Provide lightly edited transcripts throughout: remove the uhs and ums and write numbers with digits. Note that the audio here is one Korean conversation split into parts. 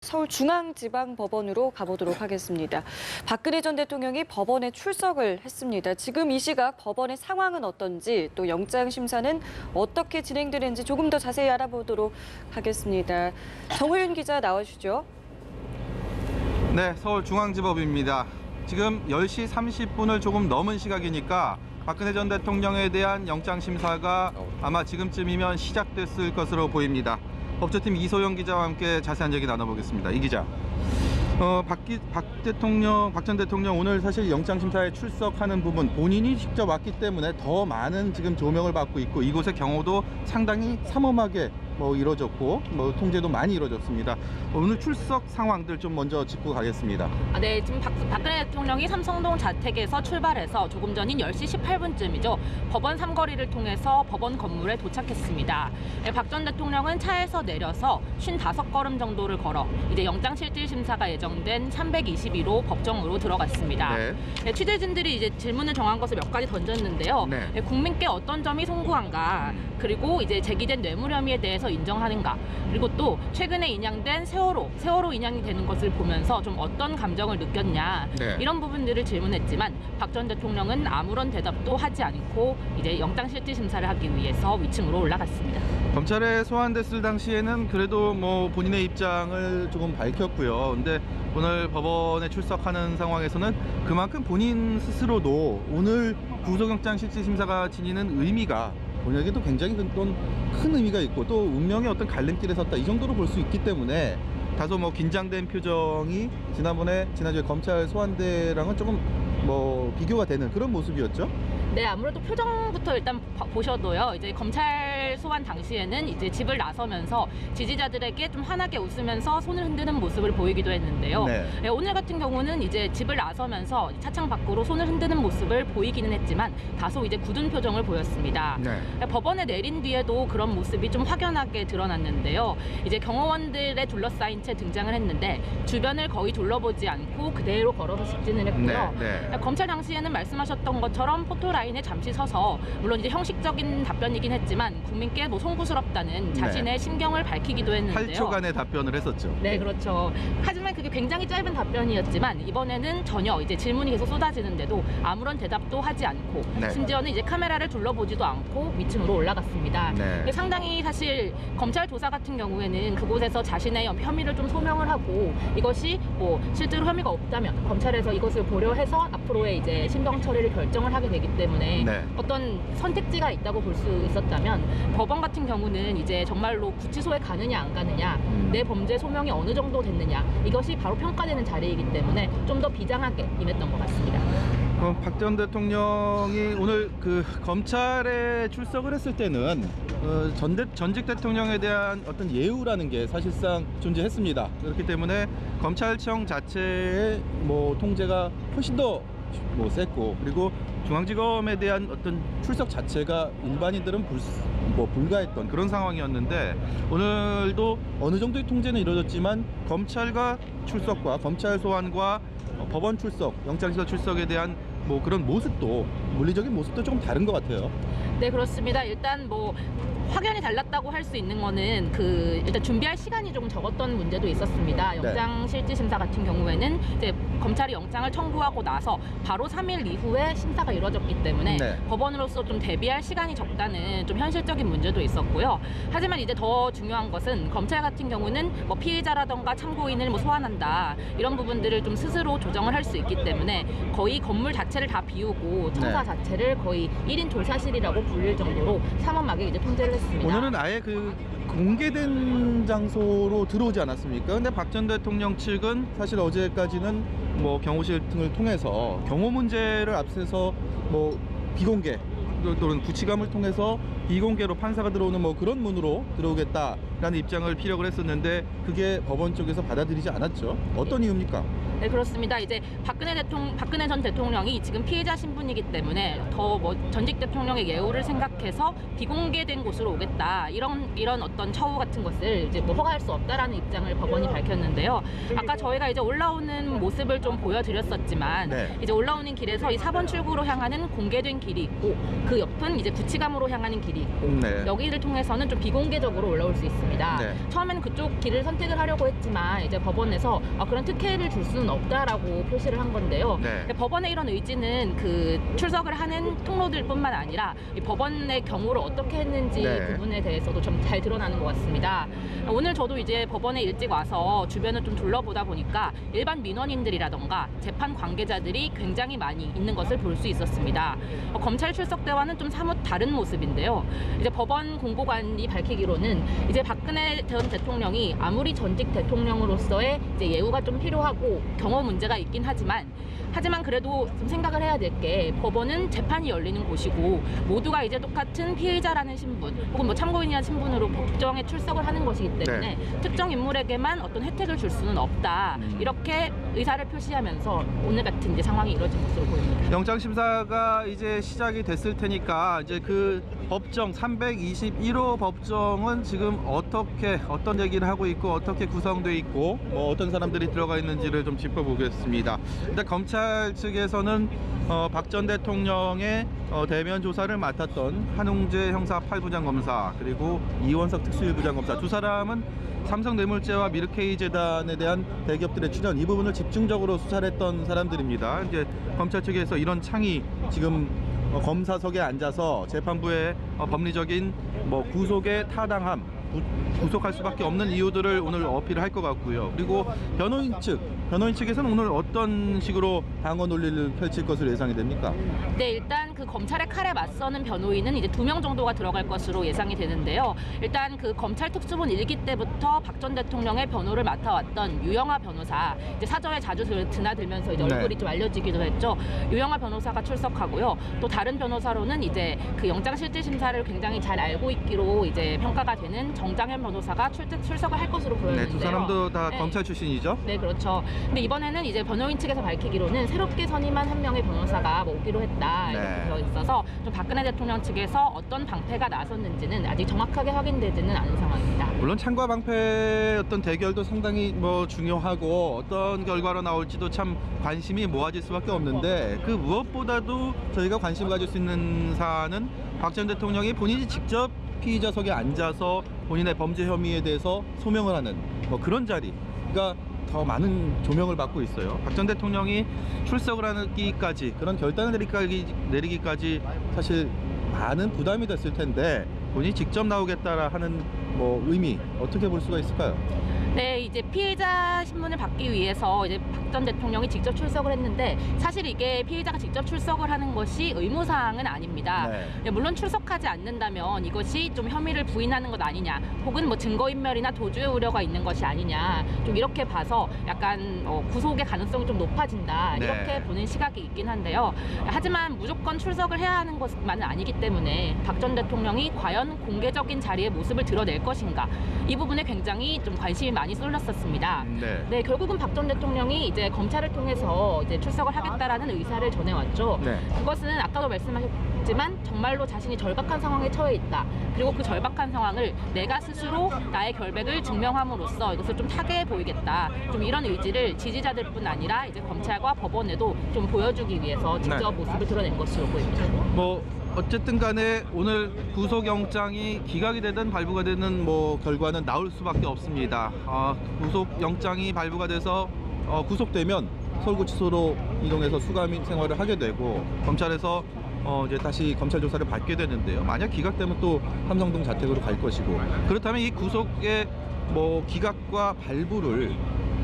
서울중앙지방법원으로 가보도록 하겠습니다. 박근혜 전 대통령이 법원에 출석을 했습니다. 지금 이 시각 법원의 상황은 어떤지 또 영장 심사는 어떻게 진행되는지 조금 더 자세히 알아보도록 하겠습니다. 정호윤 기자 나와주시죠. 네, 서울중앙지법입니다. 지금 10시 30분을 조금 넘은 시각이니까 박근혜 전 대통령에 대한 영장 심사가 아마 지금쯤이면 시작됐을 것으로 보입니다. 법조팀 이소영 기자와 함께 자세한 얘기 나눠보겠습니다. 이 기자. 박 전 대통령 오늘 사실 영장 심사에 출석하는 부분 본인이 직접 왔기 때문에 더 많은 지금 조명을 받고 있고 이곳의 경호도 상당히 삼엄하게 이루어졌고 통제도 많이 이루어졌습니다. 오늘 출석 상황들 좀 먼저 짚고 가겠습니다. 네, 지금 박근혜 대통령이 삼성동 자택에서 출발해서 조금 전인 10시 18분쯤이죠. 법원 삼거리를 통해서 법원 건물에 도착했습니다. 네, 박 전 대통령은 차에서 내려서 55걸음 정도를 걸어 이제 영장실질심사가 예정된 322호 법정으로 들어갔습니다. 네. 네, 취재진들이 이제 질문을 정한 것을 몇 가지 던졌는데요. 네. 네, 국민께 어떤 점이 송구한가, 그리고 이제 제기된 뇌물 혐의에 대해서 인정하는가, 그리고 또 최근에 인양된 세월호 인양이 되는 것을 보면서 좀 어떤 감정을 느꼈냐, 네. 이런 부분들을 질문했지만 박 전 대통령은 아무런 대답도 하지 않고 이제 영장실질심사를 하기 위해서 위층으로 올라갔습니다. 검찰에 소환됐을 당시에는 그래도 본인의 입장을 조금 밝혔고요. 근데 오늘 법원에 출석하는 상황에서는 그만큼 본인 스스로도 오늘 구속영장 실질심사가 지니는 의미가 본인에게도 굉장히 큰 의미가 있고 또 운명의 어떤 갈림길에 섰다 이 정도로 볼 수 있기 때문에 다소 긴장된 표정이 지난주에 검찰 소환대랑은 조금 비교가 되는 그런 모습이었죠. 네, 아무래도 표정부터 일단 보셔도요. 이제 검찰 소환 당시에는 이제 집을 나서면서 지지자들에게 좀 환하게 웃으면서 손을 흔드는 모습을 보이기도 했는데요. 네. 네, 오늘 같은 경우는 이제 집을 나서면서 차창 밖으로 손을 흔드는 모습을 보이기는 했지만 다소 이제 굳은 표정을 보였습니다. 네. 법원에 내린 뒤에도 그런 모습이 좀 확연하게 드러났는데요. 이제 경호원들에 둘러싸인 채 등장을 했는데 주변을 거의 둘러보지 않고 그대로 걸어서 직진을 했고요. 네. 검찰 당시에는 말씀하셨던 것처럼 포토라인에 잠시 서서 물론 이제 형식적인 답변이긴 했지만 국민께 송구스럽다는 자신의 심경을 밝히기도 했는데요. 8초간의 답변을 했었죠. 네, 그렇죠. 하지만 그게 굉장히 짧은 답변이었지만 이번에는 전혀 이제 질문이 계속 쏟아지는데도 아무런 대답도 하지 않고 네. 심지어는 이제 카메라를 둘러보지도 않고 위층으로 올라갔습니다. 네. 상당히 사실 검찰 조사 같은 경우에는 그곳에서 자신의 혐의를 좀 소명을 하고 이것이 실제로 혐의가 없다면 검찰에서 이것을 고려해서 앞으로의 이제 신병 처리를 결정을 하게 되기 때문에 네. 어떤 선택지가 있다고 볼 수 있었다면 법원 같은 경우는 이제 정말로 구치소에 가느냐 안 가느냐, 내 범죄 소명이 어느 정도 됐느냐, 이것이 바로 평가되는 자리이기 때문에 좀 더 비장하게 임했던 것 같습니다. 박 전 대통령이 오늘 검찰에 출석을 했을 때는 전직 대통령에 대한 어떤 예우라는 게 사실상 존재했습니다. 그렇기 때문에 검찰청 자체의 통제가 훨씬 더 셌고, 그리고 중앙지검에 대한 어떤 출석 자체가 일반인들은 불가했던 그런 상황이었는데 오늘도 어느 정도의 통제는 이루어졌지만 검찰과 출석과 검찰 소환과 법원 출석, 영장실질 출석에 대한 그런 모습도, 물리적인 모습도 조금 다른 것 같아요. 네, 그렇습니다. 일단 확연히 달랐다고 할 수 있는 거는 일단 준비할 시간이 조금 적었던 문제도 있었습니다. 영장 실질 심사 같은 경우에는 이제 검찰이 영장을 청구하고 나서 바로 3일 이후에 심사가 이루어졌기 때문에 법원으로서 좀 대비할 시간이 적다는 좀 현실적인 문제도 있었고요. 하지만 이제 더 중요한 것은 검찰 같은 경우는 피해자라던가 참고인을 소환한다 이런 부분들을 좀 스스로 조정을 할 수 있기 때문에 거의 건물 자체를 다 비우고 청사 자체를 거의 1인 졸사실이라고 불릴 정도로 삼엄하게 이제 통제를 했습니다. 오늘은 아예 공개된 장소로 들어오지 않았습니까? 근데 박 전 대통령 측은 사실 어제까지는 경호실 등을 통해서 경호 문제를 앞세서 비공개 또는 구치감을 통해서 비공개로 판사가 들어오는 그런 문으로 들어오겠다라는 입장을 피력을 했었는데 그게 법원 쪽에서 받아들이지 않았죠. 어떤 이유입니까? 네, 그렇습니다. 이제 박근혜 전 대통령이 지금 피해자 신분이기 때문에 더 전직 대통령의 예우를 생각해서 비공개된 곳으로 오겠다 이런 어떤 처우 같은 것을 이제 허가할 수 없다라는 입장을 법원이 밝혔는데요. 아까 저희가 이제 올라오는 모습을 좀 보여드렸었지만 이제 올라오는 길에서 이 4번 출구로 향하는 공개된 길이 있고 그 옆은 이제 구치감으로 향하는 길이 있고 여기를 통해서는 좀 비공개적으로 올라올 수 있습니다. 있었습니다. 네. 처음에는 그쪽 길을 선택을 하려고 했지만 이제 법원에서 그런 특혜를 줄 수는 없다라고 표시를 한 건데요. 네. 법원의 이런 의지는 그 출석을 하는 통로들뿐만 아니라 이 법원의 경우를 어떻게 했는지 네. 부분에 대해서도 좀 잘 드러나는 것 같습니다. 오늘 저도 이제 법원에 일찍 와서 주변을 좀 둘러보다 보니까 일반 민원인들이라던가 재판 관계자들이 굉장히 많이 있는 것을 볼 수 있었습니다. 검찰 출석 때와는 좀 사뭇 다른 모습인데요. 이제 법원 공보관이 밝히기로는 이제 박근혜 전 대통령이 아무리 전직 대통령으로서의 이제 예우가 좀 필요하고 경호 문제가 있긴 하지만 그래도 좀 생각을 해야 될 게 법원은 재판이 열리는 곳이고 모두가 이제 똑같은 피의자라는 신분 혹은 뭐 참고인이라는 신분으로 법정에 출석을 하는 것이기 때문에 특정 인물에게만 어떤 혜택을 줄 수는 없다. 이렇게 의사를 표시하면서 오늘 같은 이제 상황이 이루어진 것으로 보입니다. 영장 심사가 이제 시작이 됐을 테니까 이제 그 법정 321호 법정은 지금 어떤 얘기를 하고 있고 어떻게 구성되어 있고 뭐 어떤 사람들이 들어가 있는지를 좀 짚어보겠습니다. 일단 검찰 측에서는 박 전 대통령의 대면 조사를 맡았던 한웅재 형사 8부장 검사 그리고 이원석 특수일부장 검사 두 사람은 삼성뇌물죄와 미르케이 재단에 대한 대기업들의 출연 이 부분을 집중적으로 수사를 했던 사람들입니다. 이제 검찰 측에서 이런 창이 지금 검사석에 앉아서 재판부의 법리적인 뭐 구속에 타당함, 구속할 수밖에 없는 이유들을 오늘 어필을 할 것 같고요. 그리고 변호인 측에서는 오늘 어떤 식으로 방어 논리를 펼칠 것으로 예상이 됩니까? 네, 일단 그 검찰의 칼에 맞서는 변호인은 이제 2명 정도가 들어갈 것으로 예상이 되는데요. 일단 그 검찰 특수본 1기 때부터 박 전 대통령의 변호를 맡아왔던 유영하 변호사, 이제 사저에 자주 드나들면서 이제 얼굴이 좀 알려지기도 했죠. 유영하 변호사가 출석하고요. 또 다른 변호사로는 이제 그 영장실질심사를 굉장히 잘 알고 있기로 이제 평가가 되는 정장현 변호사가 출석을 할 것으로 보였는데요. 네, 두 사람도 다 검찰 출신이죠? 네, 그렇죠. 근데 이번에는 이제 변호인 측에서 밝히기로는 새롭게 선임한 한 명의 변호사가 뭐 오기로 했다 이렇게 되어 있어서 좀 박근혜 대통령 측에서 어떤 방패가 나섰는지는 아직 정확하게 확인되지는 않은 상황입니다. 물론 창과 방패의 어떤 대결도 상당히 뭐 중요하고 어떤 결과로 나올지도 참 관심이 모아질 수밖에 없는데 그 무엇보다도 저희가 관심을 가질 수 있는 사안은 박 전 대통령이 본인이 직접 피의자석에 앉아서 본인의 범죄 혐의에 대해서 소명을 하는 뭐 그런 자리가 더 많은 조명을 받고 있어요. 박 전 대통령이 출석을 하기까지 그런 결단을 내리기까지 사실 많은 부담이 됐을 텐데 본인이 직접 나오겠다 하는 뭐 의미 어떻게 볼 수가 있을까요? 네, 이제 피해자 신문을 받기 위해서 이제 박 전 대통령이 직접 출석을 했는데 사실 이게 피해자가 직접 출석을 하는 것이 의무사항은 아닙니다. 네. 물론 출석하지 않는다면 이것이 좀 혐의를 부인하는 것 아니냐, 혹은 뭐 증거인멸이나 도주의 우려가 있는 것이 아니냐, 좀 이렇게 봐서 약간 구속의 가능성이 좀 높아진다 이렇게 보는 시각이 있긴 한데요. 하지만 무조건 출석을 해야 하는 것만은 아니기 때문에 박 전 대통령이 과연 공개적인 자리의 모습을 드러낼 것인가 이 부분에 굉장히 좀 관심이 많이 쏠렸었습니다. 네, 결국은 박 전 대통령이 이제 검찰을 통해서 이제 출석을 하겠다라는 의사를 전해왔죠. 그것은 아까도 말씀하셨지만 정말로 자신이 절박한 상황에 처해 있다. 그리고 그 절박한 상황을 내가 스스로 나의 결백을 증명함으로써 이것을 좀 타개해 보이겠다. 좀 이런 의지를 지지자들뿐 아니라 이제 검찰과 법원에도 좀 보여주기 위해서 직접 모습을 드러낸 것으로 보입니다. 뭐 어쨌든 간에 오늘 구속영장이 기각이 되든 발부가 되는 뭐 결과는 나올 수밖에 없습니다. 구속영장이 발부가 돼서 구속되면 서울구치소로 이동해서 수감 생활을 하게 되고 검찰에서 이제 다시 검찰 조사를 받게 되는데요. 만약 기각되면 또 함성동 자택으로 갈 것이고 그렇다면 이 구속의 뭐 기각과 발부를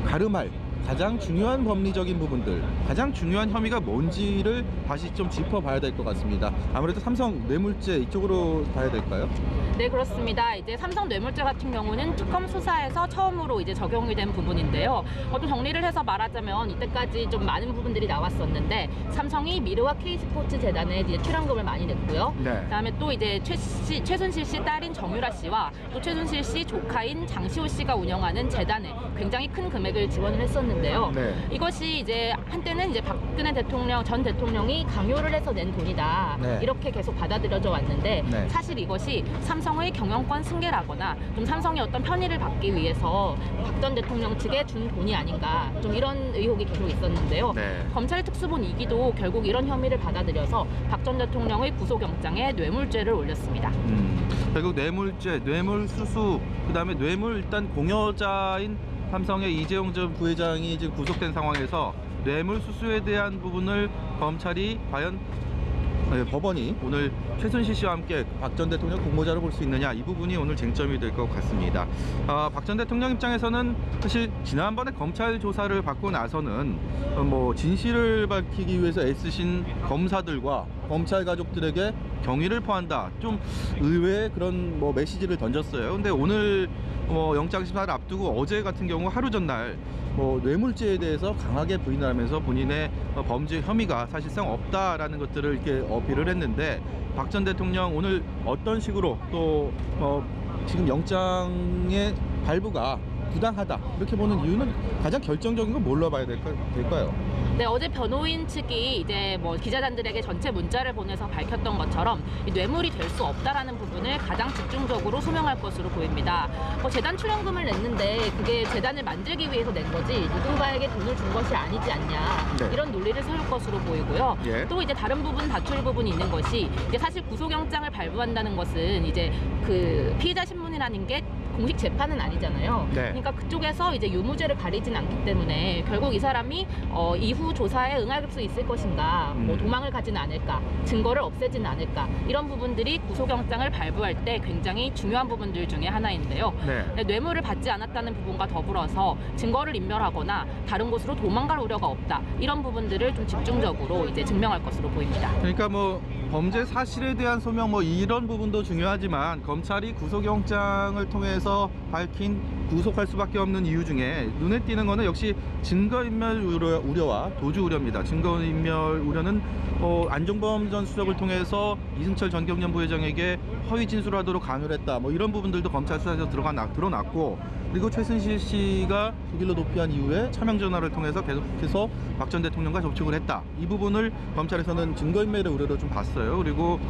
가름할 가장 중요한 법리적인 부분들, 가장 중요한 혐의가 뭔지를 다시 좀 짚어봐야 될 것 같습니다. 아무래도 삼성 뇌물죄 이쪽으로 봐야 될까요? 네, 그렇습니다. 이제 삼성 뇌물죄 같은 경우는 특검 수사에서 처음으로 이제 적용이 된 부분인데요. 좀 정리를 해서 말하자면 이때까지 좀 많은 부분들이 나왔었는데 삼성이 미르와 K스포츠 재단에 이제 출연금을 많이 냈고요. 그다음에 또 이제 최순실 씨 딸인 정유라 씨와 또 최순실 씨 조카인 장시호 씨가 운영하는 재단에 굉장히 큰 금액을 지원을 했었는데. 있는데요. 네. 이것이 이제 한때는 이제 박근혜 전 대통령이 강요를 해서 낸 돈이다. 네. 이렇게 계속 받아들여져 왔는데 네. 사실 이것이 삼성의 경영권 승계라거나 좀 삼성의 어떤 편의를 받기 위해서 박 전 대통령 측에 준 돈이 아닌가 좀 이런 의혹이 계속 있었는데요. 네. 검찰 특수본 2기도 결국 이런 혐의를 받아들여서 박 전 대통령의 구속영장에 뇌물죄를 올렸습니다. 결국 뇌물죄, 뇌물수수, 그다음에 뇌물 일단 공여자인 삼성의 이재용 전 부회장이 지금 구속된 상황에서 뇌물수수에 대한 부분을 검찰이 과연 법원이 오늘 최순실 씨와 함께 박 전 대통령 공모자로 볼 수 있느냐, 이 부분이 오늘 쟁점이 될 것 같습니다. 박 전 대통령 입장에서는 사실 지난번에 검찰 조사를 받고 나서는 뭐 진실을 밝히기 위해서 애쓰신 검사들과 검찰 가족들에게 경의를 표한다, 좀 의외의 그런 뭐 메시지를 던졌어요. 근데 오늘 영장 심사를 앞두고 어제 같은 경우 하루 전날 뇌물죄에 대해서 강하게 부인을 하면서 본인의 범죄 혐의가 사실상 없다라는 것들을 이렇게 어필을 했는데, 박 전 대통령 오늘 어떤 식으로 또 지금 영장의 발부가 부당하다 이렇게 보는 이유는 가장 결정적인 건 뭘로 봐야 될까요? 네, 어제 변호인 측이 이제 뭐 기자단들에게 전체 문자를 보내서 밝혔던 것처럼 이 뇌물이 될 수 없다라는 부분을 가장 집중적으로 소명할 것으로 보입니다. 재단 출연금을 냈는데 그게 재단을 만들기 위해서 낸 거지 누군가에게 돈을 준 것이 아니지 않냐, 네. 이런 논리를 세울 것으로 보이고요. 예. 또 이제 다른 부분 다툴 부분이 있는 것이 이제 사실 구속영장을 발부한다는 것은 이제 그 피의자 신문이라는 게 공식 재판은 아니잖아요. 네. 그러니까 그쪽에서 이제 유무죄를 가리진 않기 때문에 결국 이 사람이 이후 조사에 응할 수 있을 것인가, 뭐 도망을 가진 않을까, 증거를 없애진 않을까, 이런 부분들이 구속영장을 발부할 때 굉장히 중요한 부분들 중에 하나인데요. 네. 뇌물을 받지 않았다는 부분과 더불어서 증거를 인멸하거나 다른 곳으로 도망갈 우려가 없다, 이런 부분들을 좀 집중적으로 이제 증명할 것으로 보입니다. 그러니까 범죄 사실에 대한 소명 이런 부분도 중요하지만 검찰이 구속영장을 통해서 밝힌 구속할 수밖에 없는 이유 중에 눈에 띄는 거는 역시 증거인멸 우려와 도주 우려입니다. 증거인멸 우려는 안종범 전 수석을 통해서 이승철 전 경남 부회장에게 허위 진술하도록 강요를 했다, 이런 부분들도 검찰 수사에서 드러났고, 그리고 최순실 씨가 독일로 도피한 이후에 차명 전화를 통해서 계속해서 박 전 대통령과 접촉을 했다, 이 부분을 검찰에서는 증거인멸의 우려로 좀 봤어요. 그리고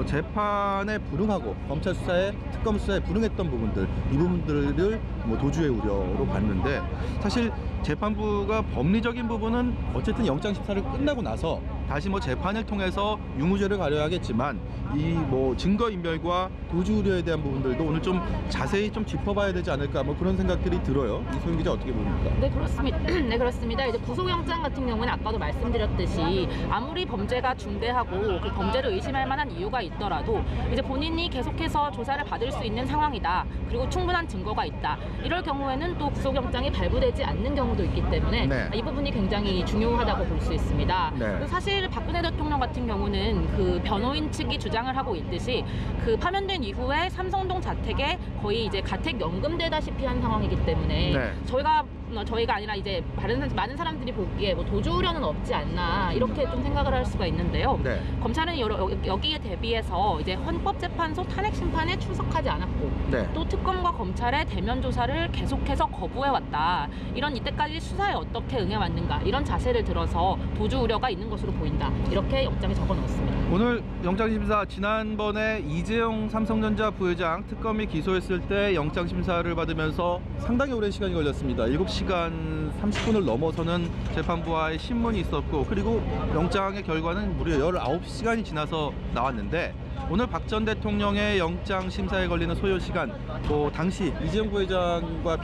재판에 불응하고 검찰 수사에, 특검 수사에 불응했던 부분들, 이 부분들을 도주의 우려로 봤는데, 사실 재판부가 법리적인 부분은 어쨌든 영장 심사를 끝나고 나서 다시 재판을 통해서 유무죄를 가려야겠지만, 이 증거인멸과 도주 우려에 대한 부분들도 오늘 좀 자세히 좀 짚어봐야 되지 않을까, 그런 생각들이 들어요. 이소영 기자 어떻게 봅니까? 네, 그렇습니다. 네, 그렇습니다. 이제 구속영장 같은 경우는 아까도 말씀드렸듯이 아무리 범죄가 중대하고 그 범죄를 의심할 만한 이유가 있더라도 이제 본인이 계속해서 조사를 받을 수 있는 상황이다, 그리고 충분한 증거가 있다, 이럴 경우에는 또 구속영장이 발부되지 않는 경우도 있기 때문에 네. 이 부분이 굉장히 중요하다고 볼 수 있습니다. 네. 그리고 사실 박근혜 대통령 같은 경우는 그 변호인 측이 주장을 하고 있듯이 그 파면된 이후에 삼성동 자택에 거의 이제 가택 연금되다시피 한 상황이기 때문에 네. 저희가 아니라 이제 많은 사람들이 보기에 도주 우려는 없지 않나, 이렇게 좀 생각을 할 수가 있는데요. 네. 검찰은 여기에 대비해서 이제 헌법재판소 탄핵 심판에 출석하지 않았고, 네. 또 특검과 검찰의 대면 조사를 계속해서 거부해왔다, 이런 이때까지 수사에 어떻게 응해왔는가, 이런 자세를 들어서 도주 우려가 있는 것으로 보인다, 이렇게 영장에 적어놓았습니다. 오늘 영장심사, 지난번에 이재용 삼성전자 부회장 특검이 기소했을 때 영장심사를 받으면서 상당히 오랜 시간이 걸렸습니다. 7시간 30분을 넘어서는 재판부와의 신문이 있었고, 그리고 영장의 결과는 무려 19시간이 지나서 나왔는데, 오늘 박 전 대통령의 영장 심사에 걸리는 소요 시간, 당시 이재용 부회장과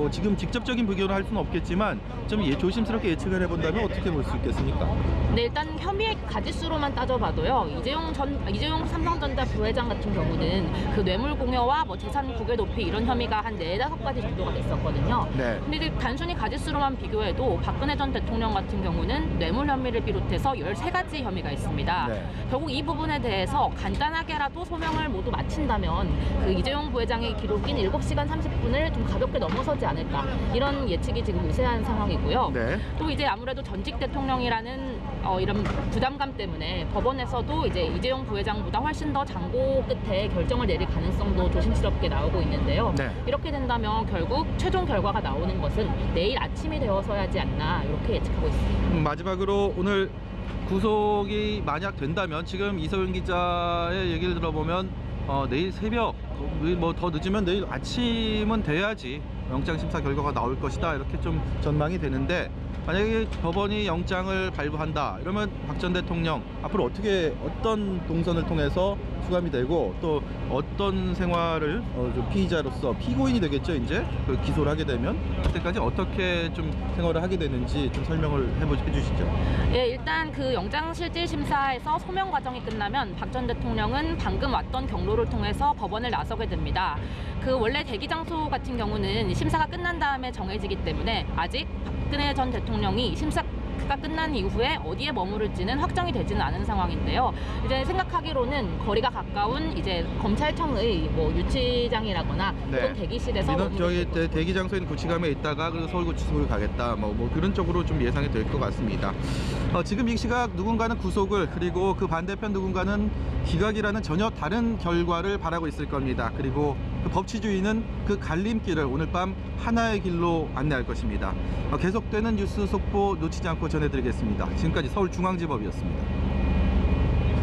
지금 직접적인 비교를 할 수는 없겠지만 좀 조심스럽게 예측을 해본다면 어떻게 볼 수 있겠습니까? 네, 일단 혐의의 가지수로만 따져봐도요, 이재용 삼성전자 부회장 같은 경우는 그 뇌물 공여와 재산 국외 도피 이런 혐의가 한 4-5가지 정도가 됐었거든요. 네. 근데 이제 단순히 가지수로만 비교해도 박근혜 전 대통령 같은 경우는 뇌물 혐의를 비롯해서 13가지 혐의가 있습니다. 네. 결국 이 부분에 대해서 간단하게라도 소명을 모두 마친다면 그 이재용 부회장의 기록인 7시간 30분을 좀 가볍게 넘어서지 않을까, 이런 예측이 지금 우세한 상황이고요. 네. 또 이제 아무래도 전직 대통령이라는 이런 부담감 때문에 법원에서도 이제 이재용 부회장보다 훨씬 더 장고 끝에 결정을 내릴 가능성도 조심스럽게 나오고 있는데요. 네. 이렇게 된다면 결국 최종 결과가 나오는 것은 내일 아침이 되어서야 하지 않나 이렇게 예측하고 있습니다. 마지막으로 오늘 구속이 만약 된다면 지금 이소연 기자의 얘기를 들어보면 내일 새벽 뭐 더 늦으면 내일 아침은 돼야지 영장심사 결과가 나올 것이다 이렇게 좀 전망이 되는데 만약에 법원이 영장을 발부한다 이러면 박 전 대통령 앞으로 어떤 동선을 통해서 수감이 되고 또 어떤 생활을 좀 피의자로서 피고인이 되겠죠 이제 그 기소를 하게 되면 그때까지 어떻게 좀 생활을 하게 되는지 좀 설명을 해주시죠. 예, 일단 그 영장실질심사에서 소명 과정이 끝나면 박 전 대통령은 방금 왔던 경로를 통해서 법원을 나서게 됩니다. 그 원래 대기 장소 같은 경우는 심사가 끝난 다음에 정해지기 때문에 아직 박근혜 전 대통령이 심사가 끝난 이후에 어디에 머무를지는 확정이 되지는 않은 상황인데요. 이제 생각하기로는 거리가 가까운 이제 검찰청의 뭐 유치장이라거나 네. 그런 대기실에서 저희 대기 장소에 있는 구치감에 있다가 그리고 서울구치소를 가겠다 뭐 그런 쪽으로 좀 예상이 될 것 같습니다. 지금 이 시각 누군가는 구속을 그리고 그 반대편 누군가는 기각이라는 전혀 다른 결과를 바라고 있을 겁니다. 그리고 그 법치주의는 그 갈림길을 오늘 밤 하나의 길로 안내할 것입니다. 계속되는 뉴스 속보 놓치지 않고 전해드리겠습니다. 지금까지 서울중앙지법이었습니다.